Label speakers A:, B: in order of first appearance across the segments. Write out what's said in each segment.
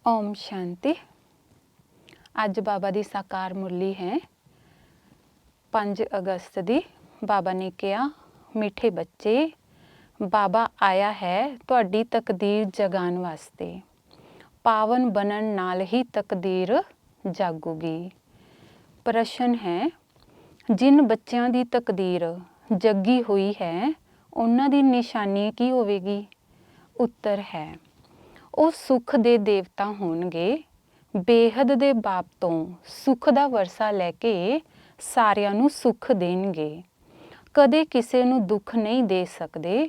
A: ओम शांति। अज बाबा दी साकार मुरली है 5 अगस्त दी। बाबा ने कहा, मीठे बच्चे, बाबा आया है तुहाडी तकदीर जगान वास्ते। पावन बनन नाल ही तकदीर जागूगी। प्रश्न है, जिन बच्चों की तकदीर जगी हुई है उन्हां दी निशानी की होवेगी? उत्तर है, ਉਹ ਸੁਖ ਦੇ ਦੇਵਤਾ ਹੋਣਗੇ। ਬੇਹੱਦ ਦੇ ਬਾਪ ਤੋਂ ਸੁਖ ਦਾ ਵਰਸਾ ਲੈ ਕੇ ਸਾਰਿਆਂ ਨੂੰ ਸੁਖ ਦੇਣਗੇ। ਕਦੇ ਕਿਸੇ ਨੂੰ ਦੁੱਖ ਨਹੀਂ ਦੇ ਸਕਦੇ।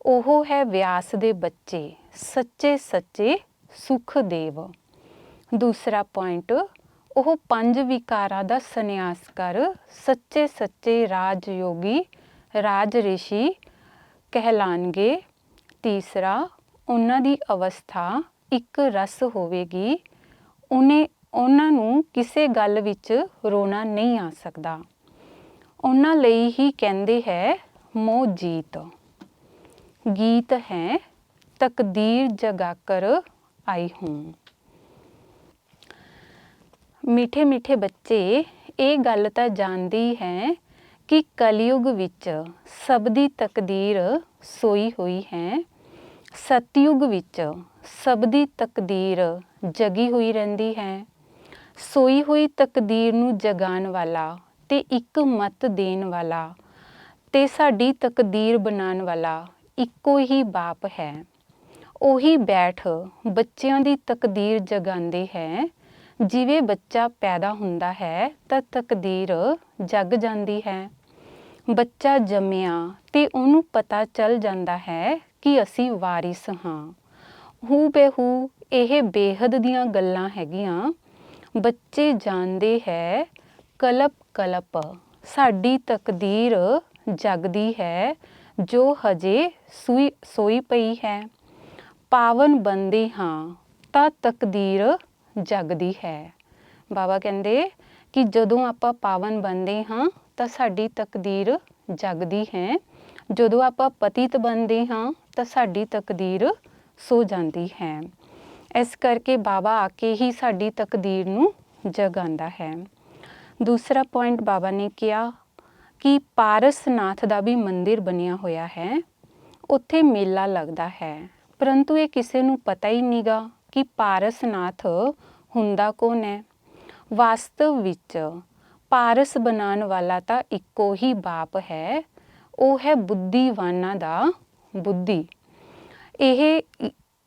A: ਉਹ ਹੈ ਵਿਆਸ ਦੇ ਬੱਚੇ, ਸੱਚੇ ਸੱਚੇ ਸੁਖ ਦੇਵ। ਦੂਸਰਾ ਪੁਆਇੰਟ, ਉਹ 5 ਵਿਕਾਰਾਂ ਦਾ ਸੰਨਿਆਸ ਕਰ ਸੱਚੇ ਸੱਚੇ ਰਾਜ ਯੋਗੀ, ਰਾਜ ਰਿਸ਼ੀ ਕਹਿਲਾਣਗੇ। ਤੀਸਰਾ, ਉਹਨਾਂ ਦੀ ਅਵਸਥਾ ਇੱਕ ਰਸ ਹੋਵੇਗੀ। ਉਹਨਾਂ ਨੂੰ ਕਿਸੇ ਗੱਲ ਵਿੱਚ ਰੋਣਾ ਨਹੀਂ ਆ ਸਕਦਾ। ਉਹਨਾਂ ਲਈ ਹੀ ਕਹਿੰਦੇ ਹੈ ਮੋਹ ਜੀਤ। ਗੀਤ ਹੈ ਤਕਦੀਰ ਜਗਾ ਕਰ ਆਈ ਹੂੰ। ਮਿੱਠੇ ਮਿੱਠੇ ਬੱਚੇ, ਇਹ ਗੱਲ ਤਾਂ ਜਾਣਦੇ ਹੈ ਕਿ ਕਲਯੁਗ ਵਿੱਚ ਸਭ ਦੀ ਤਕਦੀਰ ਸੋਈ ਹੋਈ ਹੈ। ਸਤਯੁਗ ਵਿੱਚ ਸਭ ਦੀ ਤਕਦੀਰ ਜਗੀ ਹੋਈ ਰਹਿੰਦੀ ਹੈ। ਸੋਈ ਹੋਈ ਤਕਦੀਰ ਨੂੰ ਜਗਾਉਣ ਵਾਲਾ ਤੇ ਇੱਕ ਮਤ ਦੇਣ ਵਾਲਾ ਤੇ ਸਾਡੀ ਤਕਦੀਰ ਬਣਾਉਣ ਵਾਲਾ ਇੱਕੋ ਹੀ ਬਾਪ ਹੈ। ਉਹੀ ਬੈਠ ਬੱਚਿਆਂ ਦੀ ਤਕਦੀਰ ਜਗਾਉਂਦੇ ਹੈ। ਜਿਵੇਂ ਬੱਚਾ ਪੈਦਾ ਹੁੰਦਾ ਹੈ ਤਾਂ ਤਕਦੀਰ ਜਗ ਜਾਂਦੀ ਹੈ। ਬੱਚਾ ਜੰਮਿਆ ਤੇ ਉਹਨੂੰ ਪਤਾ ਚੱਲ ਜਾਂਦਾ ਹੈ ਕਿ ਅਸੀਂ ਵਾਰਿਸ ਹਾਂ। ਹੂ ਬੇਹੂ ਇਹ ਬੇਹੱਦ ਦੀਆਂ ਗੱਲਾਂ ਹੈਗੀਆਂ। ਬੱਚੇ ਜਾਣਦੇ ਹੈ ਕਲਪ ਕਲਪ ਸਾਡੀ ਤਕਦੀਰ ਜਗਦੀ ਹੈ ਜੋ ਹਜੇ ਸੋਈ ਪਈ ਹੈ। ਪਾਵਨ ਬਣਦੇ ਹਾਂ ਤਾਂ ਤਕਦੀਰ ਜਗਦੀ ਹੈ। ਬਾਬਾ ਕਹਿੰਦੇ ਕਿ ਜਦੋਂ ਆਪਾਂ ਪਾਵਨ ਬਣਦੇ ਹਾਂ ਤਾਂ ਸਾਡੀ ਤਕਦੀਰ ਜਗਦੀ ਹੈ। ਜਦੋਂ ਆਪਾਂ ਪਤਿਤ ਬਣਦੇ ਹਾਂ ਤਾਂ ਸਾਡੀ ਤਕਦੀਰ ਸੋ ਜਾਂਦੀ ਹੈ। ਇਸ ਕਰਕੇ ਬਾਬਾ ਆ ਕੇ ਹੀ ਸਾਡੀ ਤਕਦੀਰ ਨੂੰ ਜਗਾਉਂਦਾ ਹੈ। ਦੂਸਰਾ ਪੁਆਇੰਟ ਬਾਬਾ ਨੇ ਕਿਹਾ ਕਿ ਪਾਰਸਨਾਥ ਦਾ ਵੀ ਮੰਦਿਰ ਬਣਿਆ ਹੋਇਆ ਹੈ। ਉੱਥੇ ਮੇਲਾ ਲੱਗਦਾ ਹੈ, ਪਰੰਤੂ ਇਹ ਕਿਸੇ ਨੂੰ ਪਤਾ ਹੀ ਨਹੀਂਗਾ ਕਿ ਪਾਰਸਨਾਥ ਹੁੰਦਾ ਕੌਣ ਹੈ। ਵਾਸਤਵ ਵਿੱਚ ਪਾਰਸ ਬਣਾਉਣ ਵਾਲਾ ਤਾਂ ਇੱਕੋ ਹੀ ਬਾਪ ਹੈ। ਉਹ ਹੈ ਬੁੱਧੀਵਾਨਾਂ ਦਾ ਬੁੱਧੀ।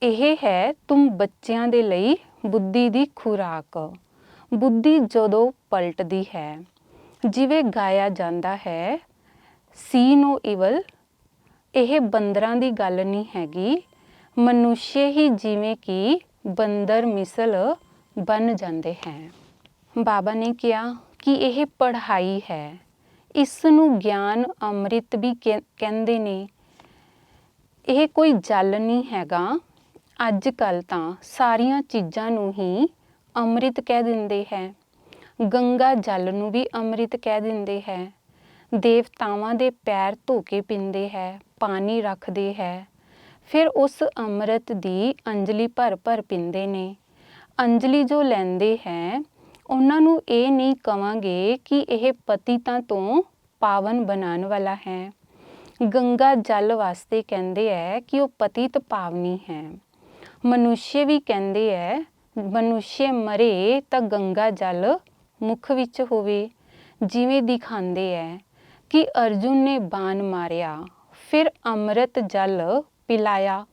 A: ਇਹ ਹੈ ਤੁਮ ਬੱਚਿਆਂ ਦੇ ਲਈ ਬੁੱਧੀ ਦੀ ਖੁਰਾਕ। ਬੁੱਧੀ ਜਦੋਂ ਪਲਟਦੀ ਹੈ, ਜਿਵੇਂ ਗਾਇਆ ਜਾਂਦਾ ਹੈ, ਸੀ ਨੋ ਇਵਲ। ਇਹ ਬੰਦਰਾਂ ਦੀ ਗੱਲ ਨਹੀਂ ਹੈਗੀ। ਮਨੁੱਸ਼ੇ ਹੀ ਜਿਵੇਂ ਕਿ ਬੰਦਰ ਮਿਸਲ ਬਣ ਜਾਂਦੇ ਹੈ। ਬਾਬਾ ਨੇ ਕਿਹਾ ਕਿ ਇਹ ਪੜ੍ਹਾਈ ਹੈ। ਇਸ ਨੂੰ ਗਿਆਨ ਅੰਮ੍ਰਿਤ ਵੀ ਕਹਿੰਦੇ ਨੇ। ਇਹ ਕੋਈ ਜਲ ਨਹੀਂ ਹੈਗਾ। ਅੱਜ ਕੱਲ੍ਹ ਤਾਂ ਸਾਰੀਆਂ ਚੀਜ਼ਾਂ ਨੂੰ ਹੀ ਅੰਮ੍ਰਿਤ ਕਹਿ ਦਿੰਦੇ ਹੈ। ਗੰਗਾ ਜਲ ਨੂੰ ਵੀ ਅੰਮ੍ਰਿਤ ਕਹਿ ਦਿੰਦੇ ਹੈ। ਦੇਵਤਾਵਾਂ ਦੇ ਪੈਰ ਧੋ ਕੇ ਪੀਂਦੇ ਹੈ, ਪਾਣੀ ਰੱਖਦੇ ਹੈ। ਫਿਰ ਉਸ ਅੰਮ੍ਰਿਤ ਦੀ ਅੰਜਲੀ ਭਰ ਭਰ ਪੀਂਦੇ ਨੇ। ਅੰਜਲੀ ਜੋ ਲੈਂਦੇ ਹੈ ਉਹਨਾਂ ਨੂੰ ਇਹ ਨਹੀਂ ਕਵਾਂਗੇ ਕਿ ਇਹ ਪਤਿਤਾਂ ਤੋਂ ਪਾਵਨ ਬਣਾਉਣ ਵਾਲਾ ਹੈ। ਗੰਗਾ ਜਲ ਵਾਸਤੇ ਕਹਿੰਦੇ ਹੈ ਕਿ ਉਹ ਪਤਿਤ ਪਾਵਨੀ ਹੈ। ਮਨੁੱਸ਼ੇ ਵੀ ਕਹਿੰਦੇ ਹੈ, ਮਨੁੱਸ਼ੇ ਮਰੇ ਤਾਂ ਗੰਗਾ ਜਲ ਮੁਖ ਵਿੱਚ ਹੋਵੇ। ਜਿਵੇਂ ਦਿਖਾਉਂਦੇ ਹੈ ਕਿ ਅਰਜੁਨ ਨੇ ਬਾਣ ਮਾਰਿਆ, ਫਿਰ ਅੰਮ੍ਰਿਤ ਜਲ ਪਿਲਾਇਆ।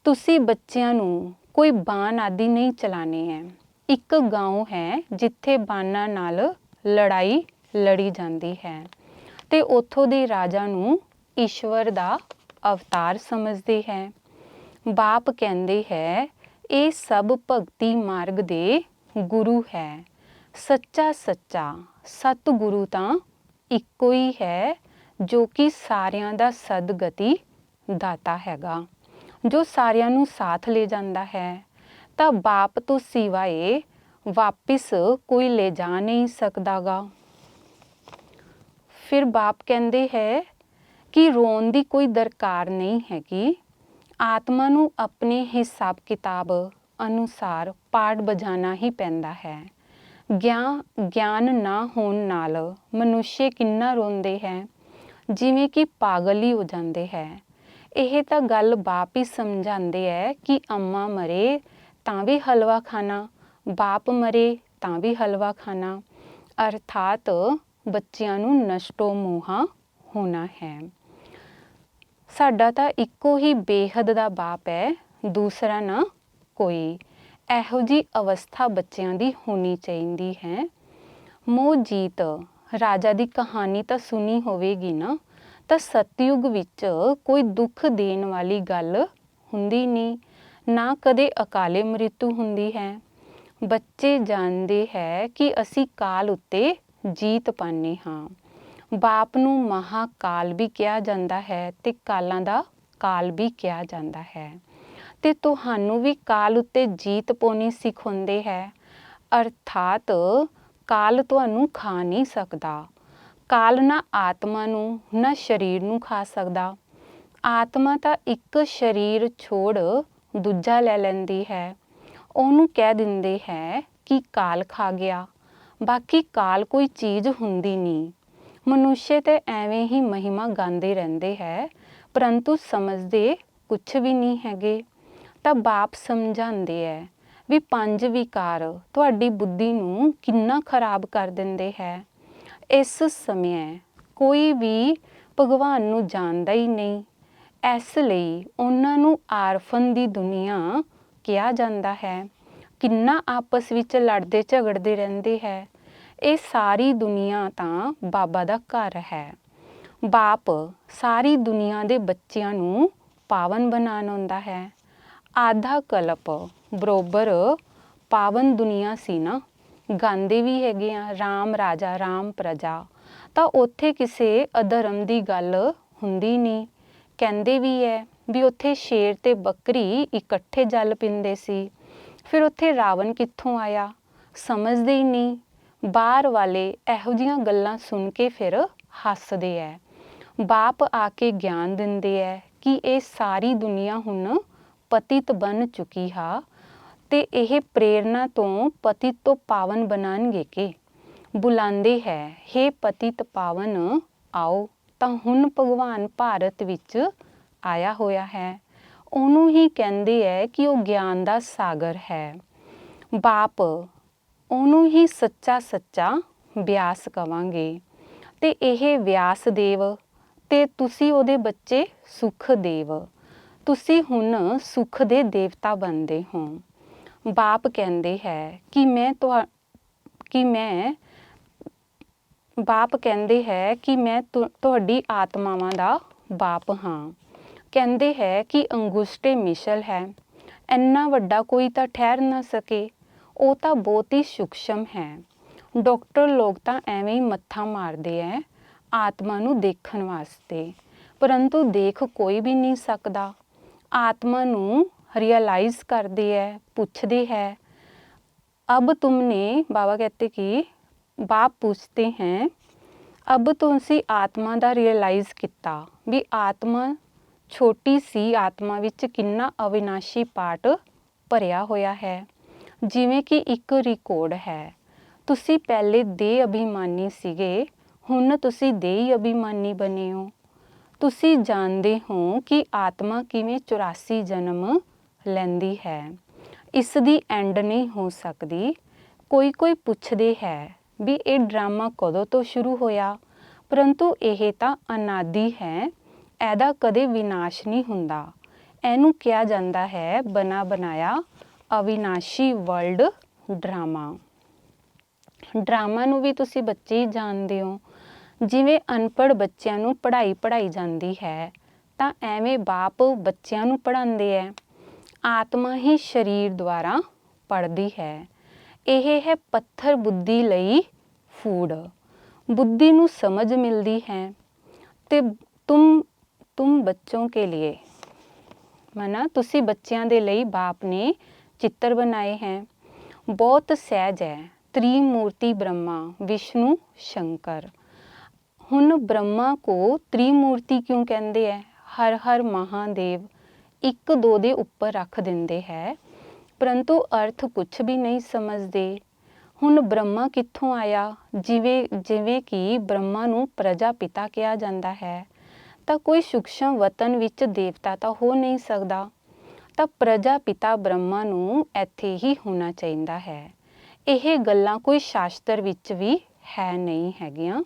A: ਤੁਸੀਂ ਬੱਚਿਆਂ ਨੂੰ ਕੋਈ ਬਾਣ ਆਦਿ ਨਹੀਂ ਚਲਾਣੇ ਹੈ। ਇੱਕ ਗਾਉਂ ਹੈ ਜਿੱਥੇ ਬਾਣਾਂ ਨਾਲ ਲੜਾਈ ਲੜੀ ਜਾਂਦੀ ਹੈ ਤੇ ਉੱਥੋਂ ਦੇ ਰਾਜਾ ਨੂੰ ਈਸ਼ਵਰ ਦਾ ਅਵਤਾਰ ਸਮਝਦੇ ਹੈ। ਬਾਪ ਕਹਿੰਦੇ ਹੈ ਇਹ ਸਭ ਭਗਤੀ ਮਾਰਗ ਦੇ ਗੁਰੂ ਹੈ। ਸੱਚਾ ਸੱਚਾ ਸਤਿਗੁਰੂ ਤਾਂ ਇੱਕੋ ਹੀ ਹੈ ਜੋ ਕਿ ਸਾਰਿਆਂ ਦਾ ਸਦਗਤੀ ਦਾਤਾ ਹੈਗਾ, ਜੋ ਸਾਰਿਆਂ ਨੂੰ ਸਾਥ ਲੈ ਜਾਂਦਾ ਹੈ। ਤਾਂ ਬਾਪ ਤੋਂ ਸਿਵਾਏ ਵਾਪਿਸ ਕੋਈ ਲੈ ਜਾ ਨਹੀਂ ਸਕਦਾਗਾ। ਫਿਰ ਬਾਪ ਕਹਿੰਦੇ ਹੈ ਕਿ ਰੋਣ ਦੀ ਕੋਈ ਦਰਕਾਰ ਨਹੀਂ ਹੈਗੀ। ਆਤਮਾ ਨੂੰ ਆਪਣੇ ਹਿਸਾਬ ਕਿਤਾਬ ਅਨੁਸਾਰ ਪਾਠ ਬਜਾਣਾ ਹੀ ਪੈਂਦਾ ਹੈ। ਗਿਆਨ ਨਾ ਹੋਣ ਨਾਲ ਮਨੁੱਖ ਕਿੰਨਾ ਰੋਂਦੇ ਹੈ, ਜਿਵੇਂ ਕਿ ਪਾਗਲ ਹੀ ਹੋ ਜਾਂਦੇ ਹੈ। ਇਹ ਤਾਂ ਗੱਲ ਬਾਪ ਹੀ ਸਮਝਾਉਂਦੇ ਹੈ ਕਿ ਅੰਮਾ ਮਰੇ ਤਾਂ ਵੀ ਹਲਵਾ ਖਾਣਾ, ਬਾਪ ਮਰੇ ਤਾਂ ਵੀ ਹਲਵਾ ਖਾਣਾ, ਅਰਥਾਤ ਬੱਚਿਆਂ ਨੂੰ ਨਸ਼ਟੋ ਮੋਹਾ ਹੋਣਾ ਹੈ। ਸਾਡਾ ਤਾਂ ਇੱਕੋ ਹੀ ਬੇਹੱਦ ਦਾ ਬਾਪ ਹੈ, ਦੂਸਰਾ ਨਾ ਕੋਈ। ਇਹੋ ਜਿਹੀ ਅਵਸਥਾ ਬੱਚਿਆਂ ਦੀ ਹੋਣੀ ਚਾਹੀਦੀ ਹੈ। ਮੋਹਜੀਤ ਰਾਜਾ ਦੀ ਕਹਾਣੀ ਤਾਂ ਸੁਣੀ ਹੋਵੇਗੀ ਨਾ, ਤਾਂ ਸਤਯੁਗ ਵਿੱਚ ਕੋਈ ਦੁੱਖ ਦੇਣ ਵਾਲੀ ਗੱਲ ਹੁੰਦੀ ਨਹੀਂ, ਨਾ ਕਦੇ ਅਕਾਲੇ ਮ੍ਰਿਤੂ ਹੁੰਦੀ ਹੈ। ਬੱਚੇ ਜਾਣਦੇ ਹੈ ਕਿ ਅਸੀਂ ਕਾਲ ਉੱਤੇ ਜੀਤ ਪਾਉਂਦੇ ਹਾਂ। ਬਾਪ ਨੂੰ ਮਹਾਕਾਲ ਵੀ ਕਿਹਾ ਜਾਂਦਾ ਹੈ ਤੇ ਕਾਲਾਂ ਦਾ ਕਾਲ ਵੀ ਕਿਹਾ ਜਾਂਦਾ ਹੈ। ਤੇ ਤੁਹਾਨੂੰ ਵੀ ਕਾਲ ਉੱਤੇ ਜੀਤ ਪਾਉਣੀ ਸਿਖਾਉਂਦੇ ਹੈ, ਅਰਥਾਤ ਕਾਲ ਤੁਹਾਨੂੰ ਖਾ ਨਹੀਂ ਸਕਦਾ। ਕਾਲ ਨਾ ਆਤਮਾ ਨੂੰ ਨਾ ਸਰੀਰ ਨੂੰ ਖਾ ਸਕਦਾ। ਆਤਮਾ ਤਾਂ ਇੱਕ ਸਰੀਰ ਛੋੜ ਦੂਜਾ ਲੈ ਲੈਂਦੀ ਹੈ, ਉਹਨੂੰ ਕਹਿ ਦਿੰਦੇ ਹੈ ਕਿ ਕਾਲ ਖਾ ਗਿਆ। ਬਾਕੀ ਕਾਲ ਕੋਈ ਚੀਜ਼ ਹੁੰਦੀ ਨਹੀਂ। ਮਨੁੱਖ ਤੇ ਐਵੇਂ ਹੀ ਮਹਿਮਾ ਗਾਉਂਦੇ ਰਹਿੰਦੇ ਹੈ, ਪਰੰਤੂ ਸਮਝਦੇ ਕੁਛ ਵੀ ਨਹੀਂ ਹੈਗੇ। ਤਾਂ ਬਾਪ ਸਮਝਾਉਂਦੇ ਹੈ ਵੀ 5 ਵਿਕਾਰ ਤੁਹਾਡੀ ਬੁੱਧੀ ਨੂੰ ਕਿੰਨਾ ਖਰਾਬ ਕਰ ਦਿੰਦੇ ਹੈ। ਇਸ ਸਮੇਂ ਕੋਈ ਵੀ ਭਗਵਾਨ ਨੂੰ ਜਾਣਦਾ ਹੀ ਨਹੀਂ, ਇਸ ਲਈ ਉਹਨਾਂ ਨੂੰ ਆਰਫਨ ਦੀ ਦੁਨੀਆ ਕਿਹਾ ਜਾਂਦਾ ਹੈ। ਕਿੰਨਾ ਆਪਸ ਵਿੱਚ ਲੜਦੇ ਝਗੜਦੇ ਰਹਿੰਦੇ ਹੈ। ਇਹ ਸਾਰੀ ਦੁਨੀਆ ਤਾਂ ਬਾਬਾ ਦਾ ਘਰ ਹੈ। ਬਾਪ ਸਾਰੀ ਦੁਨੀਆ ਦੇ ਬੱਚਿਆਂ ਨੂੰ ਪਾਵਨ ਬਣਾਉਣ ਆਉਂਦਾ ਹੈ। ਆਧਾ ਕਲਪ ਬਰੋਬਰ ਪਾਵਨ ਦੁਨੀਆ ਸੀ ਨਾ, ਗਾਉਂਦੇ ਵੀ ਹੈਗੇ ਆ ਰਾਮ ਰਾਜਾ ਰਾਮ ਪ੍ਰਜਾ, ਤਾਂ ਉੱਥੇ ਕਿਸੇ ਅਧਰਮ ਦੀ ਗੱਲ ਹੁੰਦੀ ਨਹੀਂ। ਕਹਿੰਦੇ ਵੀ ਹੈ ਵੀ ਉੱਥੇ ਸ਼ੇਰ ਤੇ ਬੱਕਰੀ ਇਕੱਠੇ ਜਲ ਪੀਂਦੇ ਸੀ। ਫਿਰ ਉੱਥੇ ਰਾਵਣ ਕਿੱਥੋਂ ਆਇਆ, ਸਮਝਦੇ ਹੀ ਨਹੀਂ। ਬਾਹਰ ਵਾਲੇ ਇਹੋ ਜਿਹੀਆਂ ਗੱਲਾਂ ਸੁਣ ਕੇ ਫਿਰ ਹੱਸਦੇ ਹੈ। ਬਾਪ ਆ ਕੇ ਗਿਆਨ ਦਿੰਦੇ ਹੈ ਕਿ ਇਹ ਸਾਰੀ ਦੁਨੀਆ ਹੁਣ ਪਤਿਤ ਬਣ ਚੁੱਕੀ ਹੈ ਤੇ ਇਹ ਪ੍ਰੇਰਨਾ ਤੋਂ ਪਤਿਤ ਤੋਂ ਪਾਵਨ ਬਣਾਉਣਗੇ ਕਿ ਬੁਲਾਉਂਦੇ ਹੈ, ਹੇ ਪਤਿਤ ਪਾਵਨ ਆਓ। ਤਾਂ ਹੁਣ ਭਗਵਾਨ ਭਾਰਤ ਵਿੱਚ ਆਇਆ ਹੋਇਆ ਹੈ। ਉਹਨੂੰ ਹੀ ਕਹਿੰਦੇ ਹੈ ਕਿ ਉਹ ਗਿਆਨ ਦਾ ਸਾਗਰ ਹੈ। ਬਾਪ ਉਹਨੂੰ ਹੀ ਸੱਚਾ ਵਿਆਸ ਕਵਾਂਗੇ। ਤੇ ਇਹ ਵਿਆਸਦੇਵ ਤੇ ਤੁਸੀਂ ਉਹਦੇ ਬੱਚੇ ਸੁਖਦੇਵ, ਤੁਸੀਂ ਹੁਣ ਸੁਖ ਦੇ ਦੇਵਤਾ ਬਣਦੇ ਹੋ। ਬਾਪ ਕਹਿੰਦੇ ਹੈ ਕਿ ਮੈਂ ਤੁਹਾਡੀ ਆਤਮਾਵਾਂ ਦਾ ਬਾਪ ਹਾਂ। ਕਹਿੰਦੇ ਹੈ ਕਿ ਅੰਗੁਸ਼ਟੇ ਮਿਸ਼ਲ ਹੈ, ਇੰਨਾ ਵੱਡਾ ਕੋਈ ਤਾਂ ਠਹਿਰ ਨਾ ਸਕੇ, ਉਹ ਤਾਂ ਬਹੁਤ ਹੀ ਸੂਖਸ਼ਮ ਹੈ। ਡਾਕਟਰ ਲੋਕ ਤਾਂ ਐਵੇਂ ਹੀ ਮੱਥਾ ਮਾਰਦੇ ਹੈ ਆਤਮਾ ਨੂੰ ਦੇਖਣ ਵਾਸਤੇ, ਪਰੰਤੂ ਦੇਖ ਕੋਈ ਵੀ ਨਹੀਂ ਸਕਦਾ। ਆਤਮਾ ਨੂੰ रियलाइज करते हैं, पूछते हैं अब तुमने, बाबा कहते कि बाप पूछते हैं अब तुसी आत्मा दा रियलाइज किता भी आत्मा छोटी सी आत्मा विच किन्ना अविनाशी पार्ट भरिया होया है। जिवें कि एक रिकॉर्ड है, तुसी पहले देह अभिमानी सीगे, हुण तुसी देह अभिमानी बने हो। तुसी जानते हो कि आत्मा किवें 84 जन्म ਲੈਂਦੀ ਹੈ, ਇਸ ਦੀ ਐਂਡ ਨਹੀਂ ਹੋ ਸਕਦੀ। ਕੋਈ ਪੁੱਛਦੇ ਹੈ ਵੀ ਇਹ ਡਰਾਮਾ ਕਦੋਂ ਤੋਂ ਸ਼ੁਰੂ ਹੋਇਆ, ਪਰੰਤੂ ਇਹ ਤਾਂ ਅਨਾਦਿ ਹੈ, ਇਹਦਾ ਕਦੇ ਵਿਨਾਸ਼ ਨਹੀਂ ਹੁੰਦਾ। ਇਹਨੂੰ ਕਿਹਾ ਜਾਂਦਾ ਹੈ ਬਣਾ ਬਣਾਇਆ ਅਵਿਨਾਸ਼ੀ ਵਰਲਡ ਡਰਾਮਾ। ਡਰਾਮਾ ਨੂੰ ਵੀ ਤੁਸੀਂ ਬੱਚੇ ਹੀ ਜਾਣਦੇ ਹੋ। ਜਿਵੇਂ ਅਨਪੜ੍ਹ ਬੱਚਿਆਂ ਨੂੰ ਪੜ੍ਹਾਈ ਜਾਂਦੀ ਹੈ, ਤਾਂ ਐਵੇਂ ਬਾਪ ਬੱਚਿਆਂ ਨੂੰ ਪੜ੍ਹਾਉਂਦੇ ਹੈ। ਆਤਮਾ ਹੀ ਸਰੀਰ ਦੁਆਰਾ ਪੜ੍ਹਦੀ ਹੈ। ਇਹ ਹੈ ਪੱਥਰ ਬੁੱਧੀ ਲਈ ਫੂਡ। ਬੁੱਧੀ ਨੂੰ ਸਮਝ ਮਿਲਦੀ ਹੈ ਤੇ ਤੁਮ ਬੱਚੋਂ ਕੇ लिए ਮਨਾ ਤੁਸੀਂ ਬੱਚਿਆਂ ਦੇ ਲਈ ਬਾਪ ਨੇ ਚਿੱਤਰ ਬਣਾਏ ਹੈ। ਬਹੁਤ ਸਹਿਜ ਹੈ। त्रिमूर्ति ब्रह्मा विष्णु शंकर। ਹੁਣ ਬ੍ਰਹਮਾ ਕੋ ਤ੍ਰਿਮੂਰਤੀ ਕਿਉਂ ਕਹਿੰਦੇ ਹੈ? ਹਰ ਹਰ ਮਹਾਦੇਵ ਇੱਕ ਦੋ ਦੇ ਉੱਪਰ ਰੱਖ ਦਿੰਦੇ ਹੈ, ਪਰੰਤੂ ਅਰਥ ਕੁਛ ਵੀ ਨਹੀਂ ਸਮਝਦੇ। ਹੁਣ ਬ੍ਰਹਮਾ ਕਿੱਥੋਂ ਆਇਆ? ਜਿਵੇਂ ਕਿ ਬ੍ਰਹਮਾ ਨੂੰ ਪ੍ਰਜਾਪਿਤਾ ਕਿਹਾ ਜਾਂਦਾ ਹੈ, ਤਾਂ ਕੋਈ ਸੂਖਸ਼ਮ ਵਤਨ ਵਿੱਚ ਦੇਵਤਾ ਤਾਂ ਹੋ ਨਹੀਂ ਸਕਦਾ। ਤਾਂ ਪ੍ਰਜਾਪਿਤਾ ਬ੍ਰਹਮਾ ਨੂੰ ਇੱਥੇ ਹੀ ਹੋਣਾ ਚਾਹੀਦਾ ਹੈ। ਇਹ ਗੱਲਾਂ ਕੋਈ ਸ਼ਾਸਤਰ ਵਿੱਚ ਵੀ ਹੈ ਨਹੀਂ ਹੈਗੀਆਂ।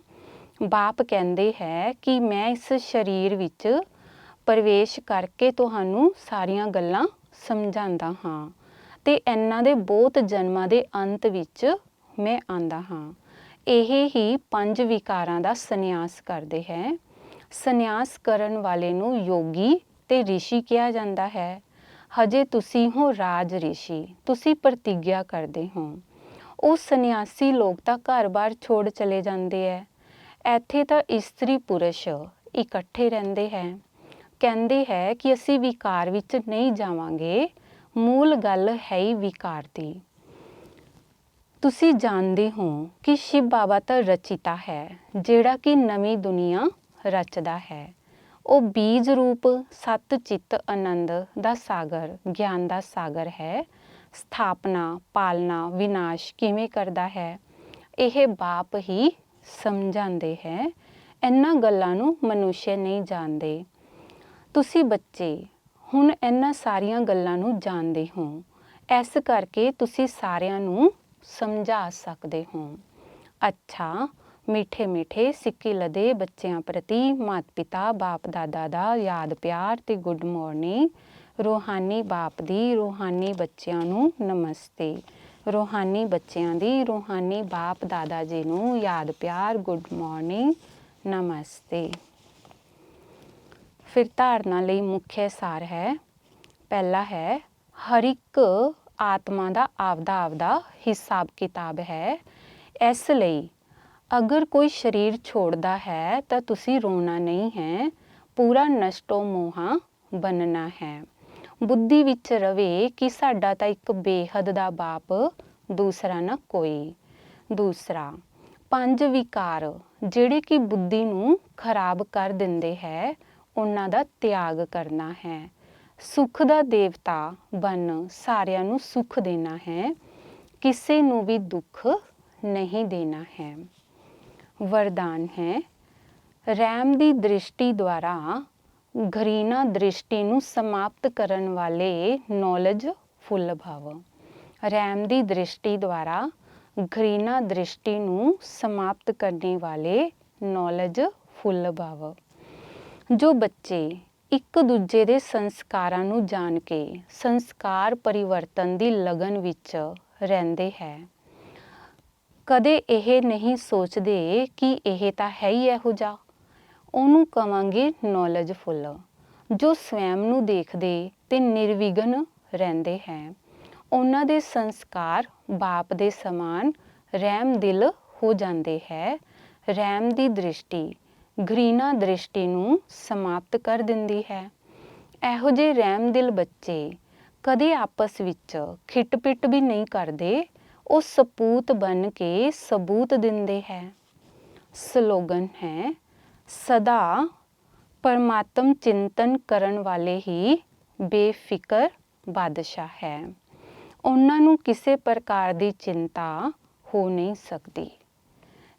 A: ਬਾਪ ਕਹਿੰਦੇ ਹੈ ਕਿ ਮੈਂ ਇਸ ਸਰੀਰ ਵਿੱਚ ਪ੍ਰਵੇਸ਼ ਕਰਕੇ ਤੁਹਾਨੂੰ ਸਾਰੀਆਂ ਗੱਲਾਂ ਸਮਝਾਉਂਦਾ ਹਾਂ ਤੇ ਇਹਨਾਂ ਦੇ ਬਹੁਤ ਜਨਮਾਂ ਦੇ ਅੰਤ ਵਿੱਚ ਮੈਂ ਆਉਂਦਾ ਹਾਂ। ਇਹ ਹੀ 5 ਵਿਕਾਰਾਂ ਦਾ ਸੰਨਿਆਸ ਕਰਦੇ ਹੈ। ਸੰਨਿਆਸ ਕਰਨ ਵਾਲੇ ਨੂੰ ਯੋਗੀ ਤੇ ਰਿਸ਼ੀ ਕਿਹਾ ਜਾਂਦਾ ਹੈ। ਹਜੇ ਤੁਸੀਂ ਹੋ ਰਾਜ ਰਿਸ਼ੀ, ਤੁਸੀਂ ਪ੍ਰਤਿਗਿਆ ਕਰਦੇ ਹੋ। ਉਹ ਸੰਨਿਆਸੀ ਲੋਕ ਤਾਂ ਘਰ-ਬਾਰ ਛੋੜ ਚਲੇ ਜਾਂਦੇ ਹੈ। ਇੱਥੇ ਤਾਂ ਇਸਤਰੀ ਪੁਰਸ਼ ਇਕੱਠੇ ਰਹਿੰਦੇ ਹੈ। ਕਹਿੰਦੇ ਹੈ ਕਿ ਅਸੀਂ ਵਿਕਾਰ ਵਿੱਚ ਨਹੀਂ ਜਾਵਾਂਗੇ। ਮੂਲ ਗੱਲ ਹੈ ਹੀ ਵਿਕਾਰ ਦੀ। ਤੁਸੀਂ ਜਾਣਦੇ ਹੋ ਕਿ ਸ਼ਿਵ ਬਾਬਾ ਤਾਂ ਰਚਿਤਾ ਹੈ, ਜਿਹੜਾ ਕਿ ਨਵੀਂ ਦੁਨੀਆ ਰਚਦਾ ਹੈ। ਉਹ ਬੀਜ ਰੂਪ ਸਤ ਚਿੱਤ ਆਨੰਦ ਦਾ ਸਾਗਰ, ਗਿਆਨ ਦਾ ਸਾਗਰ ਹੈ। ਸਥਾਪਨਾ, ਪਾਲਣਾ, ਵਿਨਾਸ਼ ਕਿਵੇਂ ਕਰਦਾ ਹੈ, ਇਹ ਬਾਪ ਹੀ ਸਮਝਾਉਂਦੇ ਹੈ। ਇਹਨਾਂ ਗੱਲਾਂ ਨੂੰ ਮਨੁੱਖ ਨਹੀਂ ਜਾਣਦੇ। ਤੁਸੀਂ ਬੱਚੇ ਹੁਣ ਇਹਨਾਂ ਸਾਰੀਆਂ ਗੱਲਾਂ ਨੂੰ ਜਾਣਦੇ ਹੋ, ਇਸ ਕਰਕੇ ਤੁਸੀਂ ਸਾਰਿਆਂ ਨੂੰ ਸਮਝਾ ਸਕਦੇ ਹੋ। ਅੱਛਾ, ਮਿੱਠੇ ਮਿੱਠੇ ਸਿੱਕੇ ਲਦੇ ਬੱਚਿਆਂ ਪ੍ਰਤੀ ਮਾਤਾ ਪਿਤਾ ਬਾਪ ਦਾਦਾ ਦਾ ਯਾਦ ਪਿਆਰ ਤੇ ਗੁੱਡ ਮਾਰਨਿੰਗ। ਰੂਹਾਨੀ ਬਾਪ ਦੀ ਰੂਹਾਨੀ ਬੱਚਿਆਂ ਨੂੰ ਨਮਸਤੇ। ਰੂਹਾਨੀ ਬੱਚਿਆਂ ਦੀ ਰੂਹਾਨੀ ਬਾਪ ਦਾਦਾ ਜੀ ਨੂੰ ਯਾਦ ਪਿਆਰ, ਗੁੱਡ ਮਾਰਨਿੰਗ, ਨਮਸਤੇ। ਫਿਰ ਧਾਰਨਾ ਲਈ ਮੁੱਖ ਸਾਰ ਹੈ। ਪਹਿਲਾ ਹੈ, ਹਰ ਇੱਕ ਆਤਮਾ ਦਾ ਆਪਦਾ ਹਿਸਾਬ ਕਿਤਾਬ ਹੈ। ਇਸ ਲਈ ਅਗਰ ਕੋਈ ਸਰੀਰ ਛੋੜਦਾ ਹੈ ਤਾਂ ਤੁਸੀਂ ਰੋਣਾ ਨਹੀਂ ਹੈ, ਪੂਰਾ ਨਸ਼ਟੋ ਮੋਹਾ ਬਣਨਾ ਹੈ। ਬੁੱਧੀ ਵਿੱਚ ਰਵੇ ਕਿ ਸਾਡਾ ਤਾਂ ਇੱਕ ਬੇਹੱਦ ਦਾ ਬਾਪ, ਦੂਸਰਾ ਨਾ ਕੋਈ। ਦੂਸਰਾ, 5 ਵਿਕਾਰ ਜਿਹੜੇ ਕਿ ਬੁੱਧੀ ਨੂੰ ਖਰਾਬ ਕਰ ਦਿੰਦੇ ਹੈ, ਉਹਨਾਂ ਦਾ ਤਿਆਗ ਕਰਨਾ ਹੈ। ਸੁੱਖ ਦਾ ਦੇਵਤਾ ਬਣ ਸਾਰਿਆਂ ਨੂੰ ਸੁੱਖ ਦੇਣਾ ਹੈ, ਕਿਸੇ ਨੂੰ ਵੀ ਦੁੱਖ ਨਹੀਂ ਦੇਣਾ ਹੈ। ਵਰਦਾਨ ਹੈ, ਰਹਿਮ ਦੀ ਦ੍ਰਿਸ਼ਟੀ ਦੁਆਰਾ ਘ੍ਰਿਣਾ ਦ੍ਰਿਸ਼ਟੀ ਨੂੰ ਸਮਾਪਤ ਕਰਨ ਵਾਲੇ ਨੌਲੇਜਫੁਲ ਭਵ। ਰਹਿਮ ਦੀ ਦ੍ਰਿਸ਼ਟੀ ਦੁਆਰਾ ਘ੍ਰਿਣਾ ਦ੍ਰਿਸ਼ਟੀ ਨੂੰ ਸਮਾਪਤ ਕਰਨੇ ਵਾਲੇ ਨੌਲੇਜਫੁਲ ਭਵ। ਜੋ ਬੱਚੇ ਇੱਕ ਦੂਜੇ ਦੇ ਸੰਸਕਾਰਾਂ ਨੂੰ ਜਾਣ ਕੇ ਸੰਸਕਾਰ ਪਰਿਵਰਤਨ ਦੀ ਲਗਨ ਵਿੱਚ ਰਹਿੰਦੇ ਹੈ, ਕਦੇ ਇਹ ਨਹੀਂ ਸੋਚਦੇ ਕਿ ਇਹ ਤਾਂ ਹੈ ਹੀ ਇਹੋ ਜਿਹਾ, ਉਹਨੂੰ ਕਵਾਂਗੇ ਨੌਲੇਜਫੁਲ। ਜੋ ਸਵੈਮ ਨੂੰ ਦੇਖਦੇ ਤੇ ਨਿਰਵਿਘਨ ਰਹਿੰਦੇ ਹੈ, ਉਹਨਾਂ ਦੇ ਸੰਸਕਾਰ ਬਾਪ ਦੇ ਸਮਾਨ ਰਹਿਮ ਦਿਲ ਹੋ ਜਾਂਦੇ ਹੈ। ਰਹਿਮ ਦੀ ਦ੍ਰਿਸ਼ਟੀ ਘ੍ਰਿਣਾ ਦ੍ਰਿਸ਼ਟੀ ਨੂੰ ਸਮਾਪਤ ਕਰ ਦਿੰਦੀ ਹੈ। ਇਹੋ ਜਿਹੇ ਰਹਿਮ ਦਿਲ ਬੱਚੇ ਕਦੇ ਆਪਸ ਵਿੱਚ ਖਿੱਟ-ਪਿੱਟ ਵੀ ਨਹੀਂ ਕਰਦੇ, ਉਹ ਸਪੂਤ ਬਣ ਕੇ ਸਬੂਤ ਦਿੰਦੇ ਹੈ। ਸਲੋਗਨ ਹੈ, ਸਦਾ ਪਰਮਾਤਮ ਚਿੰਤਨ ਕਰਨ ਵਾਲੇ ਹੀ ਬੇਫਿਕਰ ਬਾਦਸ਼ਾਹ ਹੈ। ਉਹਨਾਂ ਨੂੰ ਕਿਸੇ ਪ੍ਰਕਾਰ ਦੀ ਚਿੰਤਾ ਹੋ ਨਹੀਂ ਸਕਦੀ।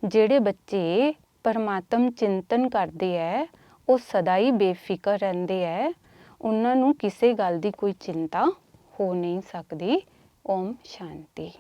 A: ਜਿਹੜੇ ਬੱਚੇ ਪਰਮਾਤਮ ਚਿੰਤਨ ਕਰਦੇ ਹੈ, ਉਹ ਸਦਾ ਹੀ ਬੇਫਿਕਰ ਰਹਿੰਦੇ ਹੈ, ਉਹਨਾਂ ਨੂੰ ਕਿਸੇ ਗੱਲ ਦੀ ਕੋਈ ਚਿੰਤਾ ਹੋ ਨਹੀਂ ਸਕਦੀ। ਓਮ ਸ਼ਾਂਤੀ।